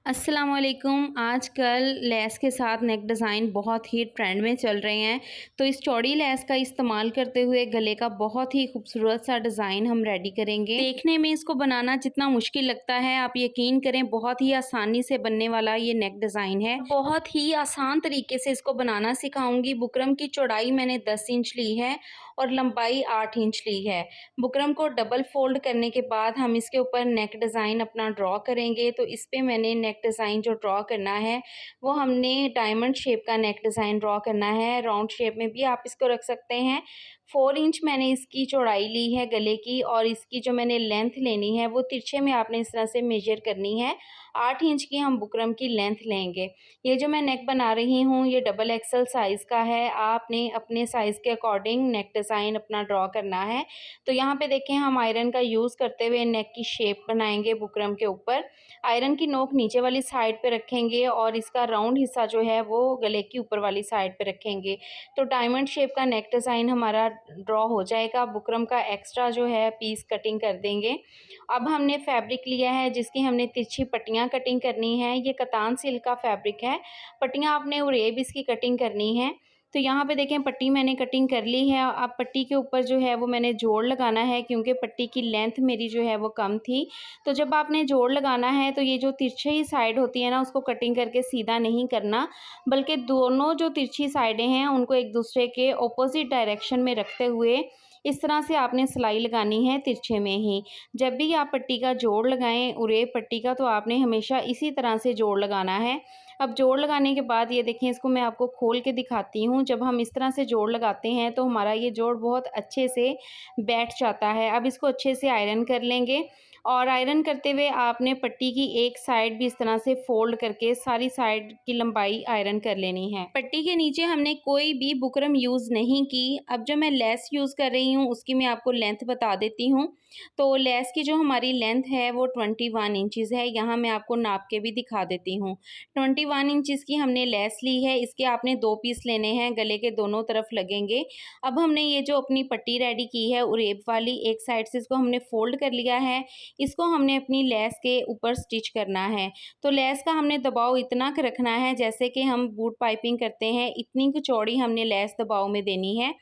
अस्सलामुअलैकुम। आजकल लेस के साथ नेक डिज़ाइन बहुत ही ट्रेंड में चल रहे हैं। तो इस चौड़ी लेस का इस्तेमाल करते हुए गले का बहुत ही खूबसूरत सा डिज़ाइन हम रेडी करेंगे। देखने में इसको बनाना जितना मुश्किल लगता है, आप यकीन करें बहुत ही आसानी से बनने वाला ये नेक डिज़ाइन है। बहुत ही आसान तरीके से इसको बनाना सिखाऊंगी। बुकरम की चौड़ाई मैंने 10 इंच ली है और लंबाई 8 इंच ली है। बुकरम को डबल फोल्ड करने के बाद हम इसके ऊपर नेक डिज़ाइन अपना ड्रॉ करेंगे। तो इस पे मैंने नेक डिज़ाइन जो ड्रॉ करना है वो हमने डायमंड शेप का नेक डिज़ाइन ड्रॉ करना है। राउंड शेप में भी आप इसको रख सकते हैं। 4 इंच मैंने इसकी चौड़ाई ली है गले की, और इसकी जो मैंने लेंथ लेनी है वो तिरछे में आपने इस तरह से मेजर करनी है। 8 इंच की हम बुकरम की लेंथ लेंगे। ये जो मैं नेक बना रही हूँ ये डबल एक्सल साइज़ का है। आपने अपने साइज़ के अकॉर्डिंग नेक डिज़ाइन अपना ड्रॉ करना है। तो यहाँ पे देखें, हम आयरन का यूज़ करते हुए नेक की शेप बनाएंगे बुकरम के ऊपर। आयरन की नोक नीचे वाली साइड पे रखेंगे और इसका राउंड हिस्सा जो है वो गले की ऊपर वाली साइड पे रखेंगे। तो डायमंड शेप का नेक डिज़ाइन हमारा ड्रॉ हो जाएगा। बुकरम का एक्स्ट्रा जो है पीस कटिंग कर देंगे। अब हमने फैब्रिक लिया है जिसकी हमने तिरछी पट्टियाँ कटिंग करनी है। ये कतान सिल्क का फैब्रिक है। पट्टियाँ आपने उरेब इसकी कटिंग करनी है। तो यहाँ पे देखें, पट्टी मैंने कटिंग कर ली है। अब पट्टी के ऊपर जो है वो मैंने जोड़ लगाना है, क्योंकि पट्टी की लेंथ मेरी जो है वो कम थी। तो जब आपने जोड़ लगाना है तो ये जो तिरछी ही साइड होती है ना, उसको कटिंग करके सीधा नहीं करना, बल्कि दोनों जो तिरछी साइडें हैं उनको एक दूसरे के ऑपोजिट डायरेक्शन में रखते हुए इस तरह से आपने सिलाई लगानी है तिरछे में ही। जब भी आप पट्टी का जोड़ लगाएं उरेब पट्टी का, तो आपने हमेशा इसी तरह से जोड़ लगाना है। अब जोड़ लगाने के बाद ये देखें, इसको मैं आपको खोल के दिखाती हूँ। जब हम इस तरह से जोड़ लगाते हैं तो हमारा ये जोड़ बहुत अच्छे से बैठ जाता है। अब इसको अच्छे से आयरन कर लेंगे, और आयरन करते हुए आपने पट्टी की एक साइड भी इस तरह से फोल्ड करके सारी साइड की लंबाई आयरन कर लेनी है। पट्टी के नीचे हमने कोई भी बुकरम यूज़ नहीं की। अब जो मैं लेस यूज़ कर रही हूँ उसकी मैं आपको लेंथ बता देती हूँ। तो लेस की जो हमारी लेंथ है वो 21 इंचज़ है। यहाँ मैं आपको नाप के भी दिखा देती हूँ। 21 इंचज़ की हमने लेस ली है। इसके आपने 2 पीस लेने हैं, गले के दोनों तरफ लगेंगे। अब हमने ये जो अपनी पट्टी रेडी की है उरेब वाली, एक साइड से इसको हमने फोल्ड कर लिया है। इसको हमने अपनी लेस के ऊपर स्टिच करना है। तो लेस का हमने दबाव इतना रखना है जैसे कि हम बूट पाइपिंग करते हैं, इतनी चौड़ी हमने लेस दबाव में देनी है।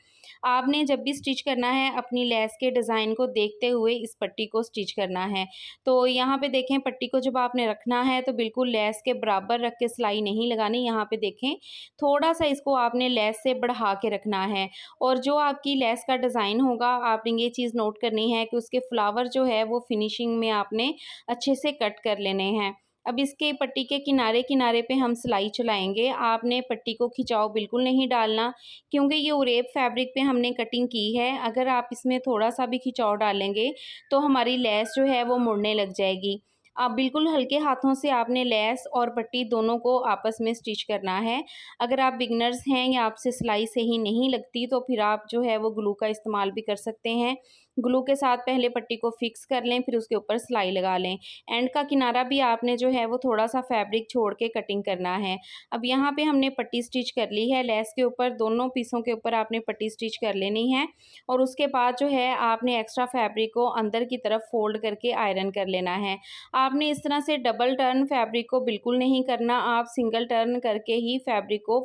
आपने जब भी स्टिच करना है अपनी लेस के डिज़ाइन को देखते हुए इस पट्टी को स्टिच करना है। तो यहाँ पे देखें, पट्टी को जब आपने रखना है तो बिल्कुल लेस के बराबर रख के सिलाई नहीं लगानी। यहाँ पे देखें, थोड़ा सा इसको आपने लेस से बढ़ा के रखना है। और जो आपकी लेस का डिज़ाइन होगा, आपने ये चीज़ नोट करनी है कि उसके फ्लावर जो है वो फिनिशिंग में आपने अच्छे से कट कर लेने हैं। अब इसके पट्टी के किनारे किनारे पे हम सिलाई चलाएंगे। आपने पट्टी को खिंचाव बिल्कुल नहीं डालना, क्योंकि ये उरेब फैब्रिक पे हमने कटिंग की है। अगर आप इसमें थोड़ा सा भी खिंचाव डालेंगे तो हमारी लेस जो है वो मुड़ने लग जाएगी। आप बिल्कुल हल्के हाथों से आपने लेस और पट्टी दोनों को आपस में स्टिच करना है। अगर आप बिगनर्स हैं या आपसे सिलाई सही नहीं लगती तो फिर आप जो है वो ग्लू का इस्तेमाल भी कर सकते हैं। ग्लू के साथ पहले पट्टी को फिक्स कर लें, फिर उसके ऊपर सिलाई लगा लें। एंड का किनारा भी आपने जो है वो थोड़ा सा फैब्रिक छोड़ के कटिंग करना है। अब यहाँ पे हमने पट्टी स्टिच कर ली है। लेस के ऊपर दोनों पीसों के ऊपर आपने पट्टी स्टिच कर लेनी है, और उसके बाद जो है आपने एक्स्ट्रा फैब्रिक को अंदर की तरफ फोल्ड करके आयरन कर लेना है। आपने इस तरह से डबल टर्न फैब्रिक को बिल्कुल नहीं करना, आप सिंगल टर्न करके ही फैब्रिक को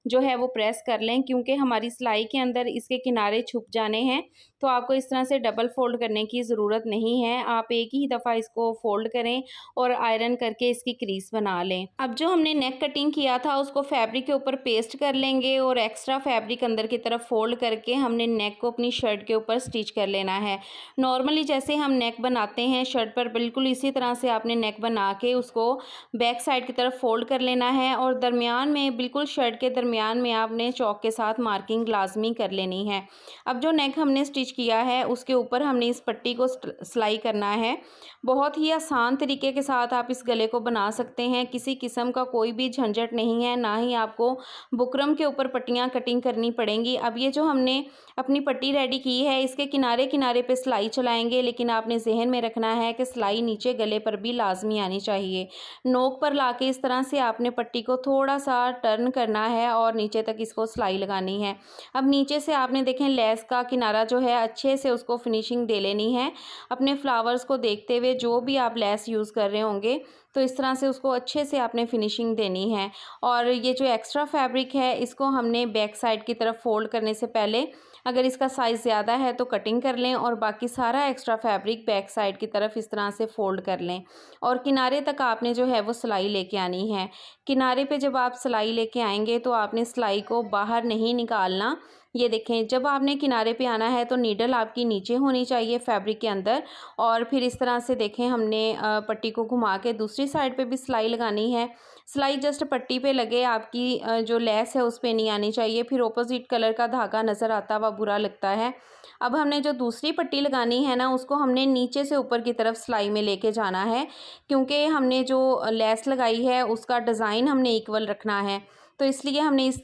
जो है वो प्रेस कर लें, क्योंकि हमारी सिलाई के अंदर इसके किनारे छुप जाने हैं। तो आपको इस तरह से डबल फोल्ड करने की ज़रूरत नहीं है। आप एक ही दफ़ा इसको फोल्ड करें और आयरन करके इसकी क्रीज बना लें। अब जो हमने नेक कटिंग किया था उसको फैब्रिक के ऊपर पेस्ट कर लेंगे, और एक्स्ट्रा फैब्रिक अंदर की तरफ फोल्ड करके हमने नेक को अपनी शर्ट के ऊपर स्टिच कर लेना है। नॉर्मली जैसे हम नेक बनाते हैं शर्ट पर, बिल्कुल इसी तरह से आपने नेक बना के उसको बैक साइड की तरफ फोल्ड कर लेना है, और दरमियान में बिल्कुल शर्ट के दरमियान में आपने चौक के साथ मार्किंग लाजमी कर लेनी है। अब जो नेक हमने स्टिच किया है उसके ऊपर हमने इस पट्टी को सिलाई करना है। बहुत ही आसान तरीके के साथ आप इस गले को बना सकते हैं। किसी किस्म का कोई भी झंझट नहीं है, ना ही आपको बुकरम के ऊपर पट्टियाँ कटिंग करनी पड़ेंगी। अब ये जो हमने अपनी पट्टी रेडी की है इसके किनारे किनारे पे सिलाई चलाएंगे, लेकिन आपने जहन में रखना है कि सिलाई नीचे गले पर भी लाजमी आनी चाहिए। नोक पर लाके इस तरह से आपने पट्टी को थोड़ा सा टर्न करना है और नीचे तक इसको सिलाई लगानी है। अब नीचे से आपने देखें लेस का किनारा जो है अच्छे से उसको फिनिशिंग दे लेनी है। अपने फ्लावर्स को देखते हुए जो भी आप लेस यूज़ कर रहे होंगे तो इस तरह से उसको अच्छे से आपने फिनिशिंग देनी है। और ये जो एक्स्ट्रा फैब्रिक है इसको हमने बैक साइड की तरफ फ़ोल्ड करने से पहले अगर इसका साइज़ ज़्यादा है तो कटिंग कर लें और बाकी सारा एक्स्ट्रा फैब्रिक बैक साइड की तरफ इस तरह से फ़ोल्ड कर लें। और किनारे तक आपने जो है वो सिलाई लेके आनी है। किनारे पे जब आप सिलाई लेके आएंगे तो आपने सिलाई को बाहर नहीं निकालना। ये देखें, जब आपने किनारे पे आना है तो नीडल आपकी नीचे होनी चाहिए फैब्रिक के अंदर। और फिर इस तरह से देखें, हमने पट्टी को घुमा के दूसरी साइड पे भी सिलाई लगानी है। सिलाई जस्ट पट्टी पे लगे, आपकी जो लेस है उस पे नहीं आनी चाहिए, फिर ऑपोजिट कलर का धागा नज़र आता हुआ बुरा लगता है। अब हमने जो दूसरी पट्टी लगानी है ना, उसको हमने नीचे से ऊपर की तरफ सिलाई में लेके जाना है, क्योंकि हमने जो लेस लगाई है उसका डिज़ाइन हमने इक्वल रखना है। तो इसलिए हमने इस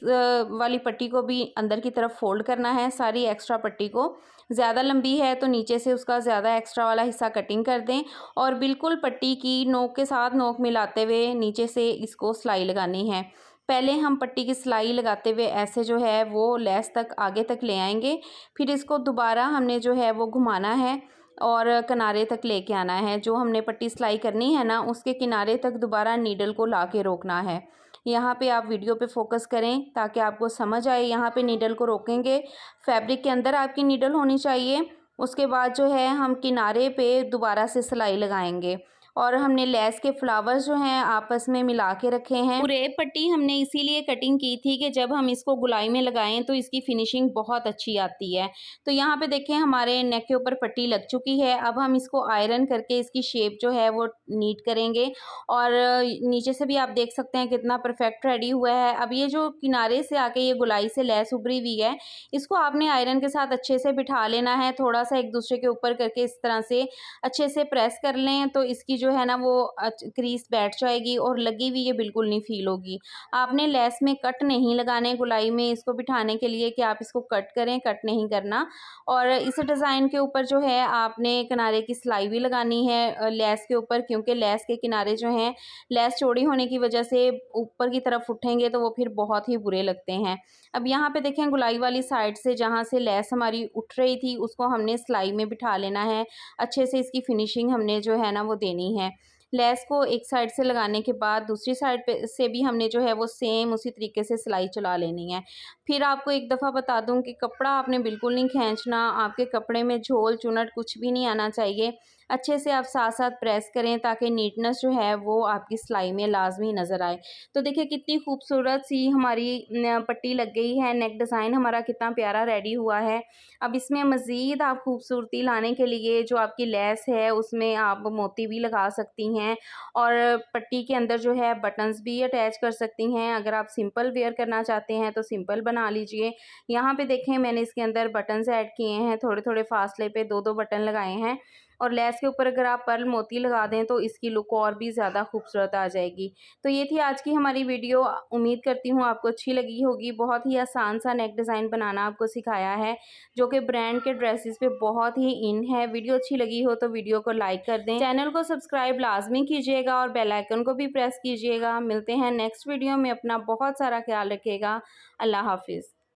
वाली पट्टी को भी अंदर की तरफ फ़ोल्ड करना है, सारी एक्स्ट्रा पट्टी को। ज़्यादा लंबी है तो नीचे से उसका ज़्यादा एक्स्ट्रा वाला हिस्सा कटिंग कर दें और बिल्कुल पट्टी की नोक के साथ नोक मिलाते हुए नीचे से इसको सिलाई लगानी है। पहले हम पट्टी की सिलाई लगाते हुए ऐसे जो है वो लेस तक आगे तक ले आएंगे, फिर इसको दोबारा हमने जो है वो घुमाना है और किनारे तक लेके आना है। जो हमने पट्टी सिलाई करनी है ना, उसके किनारे तक दोबारा नीडल को ला के रोकना है। यहाँ पे आप वीडियो पे फोकस करें ताकि आपको समझ आए। यहाँ पे नीडल को रोकेंगे, फैब्रिक के अंदर आपकी नीडल होनी चाहिए। उसके बाद जो है हम किनारे पे दोबारा से सिलाई लगाएंगे और हमने लेस के फ्लावर्स जो हैं आपस में मिला के रखे हैं। पूरे पट्टी हमने इसीलिए कटिंग की थी कि जब हम इसको गुलाई में लगाएं तो इसकी फिनिशिंग बहुत अच्छी आती है। तो यहाँ पे देखें, हमारे नेक के ऊपर पट्टी लग चुकी है। अब हम इसको आयरन करके इसकी शेप जो है वो नीट करेंगे और नीचे से भी आप देख सकते हैं कितना परफेक्ट रेडी हुआ है। अब ये जो किनारे से आके ये गुलाई से लेस उभरी हुई है, इसको आपने आयरन के साथ अच्छे से बिठा लेना है। थोड़ा सा एक दूसरे के ऊपर करके इस तरह से अच्छे से प्रेस कर लें तो इसकी जो है ना वो क्रीज बैठ जाएगी और लगी हुई ये बिल्कुल नहीं फील होगी। आपने लेस में कट नहीं लगाने गुलाई में इसको बिठाने के लिए कि आप इसको कट करें, कट नहीं करना। और इस डिज़ाइन के ऊपर जो है आपने किनारे की सिलाई भी लगानी है लेस के ऊपर, क्योंकि लेस के किनारे जो हैं लेस चौड़ी होने की वजह से ऊपर की तरफ उठेंगे तो वो फिर बहुत ही बुरे लगते हैं। अब यहाँ पे देखें, गुलाई वाली साइड से जहाँ से लेस हमारी उठ रही थी उसको हमने सिलाई में बिठा लेना है। अच्छे से इसकी फिनिशिंग हमने जो है ना वो देनी है। लेस को एक साइड से लगाने के बाद दूसरी साइड पे से भी हमने जो है वो सेम उसी तरीके से सिलाई चला लेनी है। फिर आपको एक दफ़ा बता दूं कि कपड़ा आपने बिल्कुल नहीं खींचना, आपके कपड़े में झोल चुनट कुछ भी नहीं आना चाहिए। अच्छे से आप साथ साथ प्रेस करें ताकि नीटनेस जो है वो आपकी सिलाई में लाजमी नज़र आए। तो देखिए कितनी खूबसूरत सी हमारी पट्टी लग गई है। नेक डिज़ाइन हमारा कितना प्यारा रेडी हुआ है। अब इसमें मज़ीद आप खूबसूरती लाने के लिए जो आपकी लेस है उसमें आप मोती भी लगा सकती हैं और पट्टी के अंदर जो है बटन्स भी अटैच कर सकती हैं। अगर आप सिंपल वेयर करना चाहते हैं तो सिंपल बना लीजिए। यहाँ पे देखें, मैंने इसके अंदर बटन्स ऐड किए हैं, थोड़े थोड़े फासले पे दो दो बटन लगाए हैं और लेस के ऊपर अगर आप पर्ल मोती लगा दें तो इसकी लुक और भी ज़्यादा खूबसूरत आ जाएगी। तो ये थी आज की हमारी वीडियो। उम्मीद करती हूँ आपको अच्छी लगी होगी। बहुत ही आसान सा नेक डिज़ाइन बनाना आपको सिखाया है जो कि ब्रांड के ड्रेसेस पे बहुत ही इन है। वीडियो अच्छी लगी हो तो वीडियो को लाइक कर दें, चैनल को सब्सक्राइब लाजमी कीजिएगा और बेल आइकन को भी प्रेस कीजिएगा। मिलते हैं नेक्स्ट वीडियो में। अपना बहुत सारा ख्याल रखिएगा। अल्लाह हाफिज़।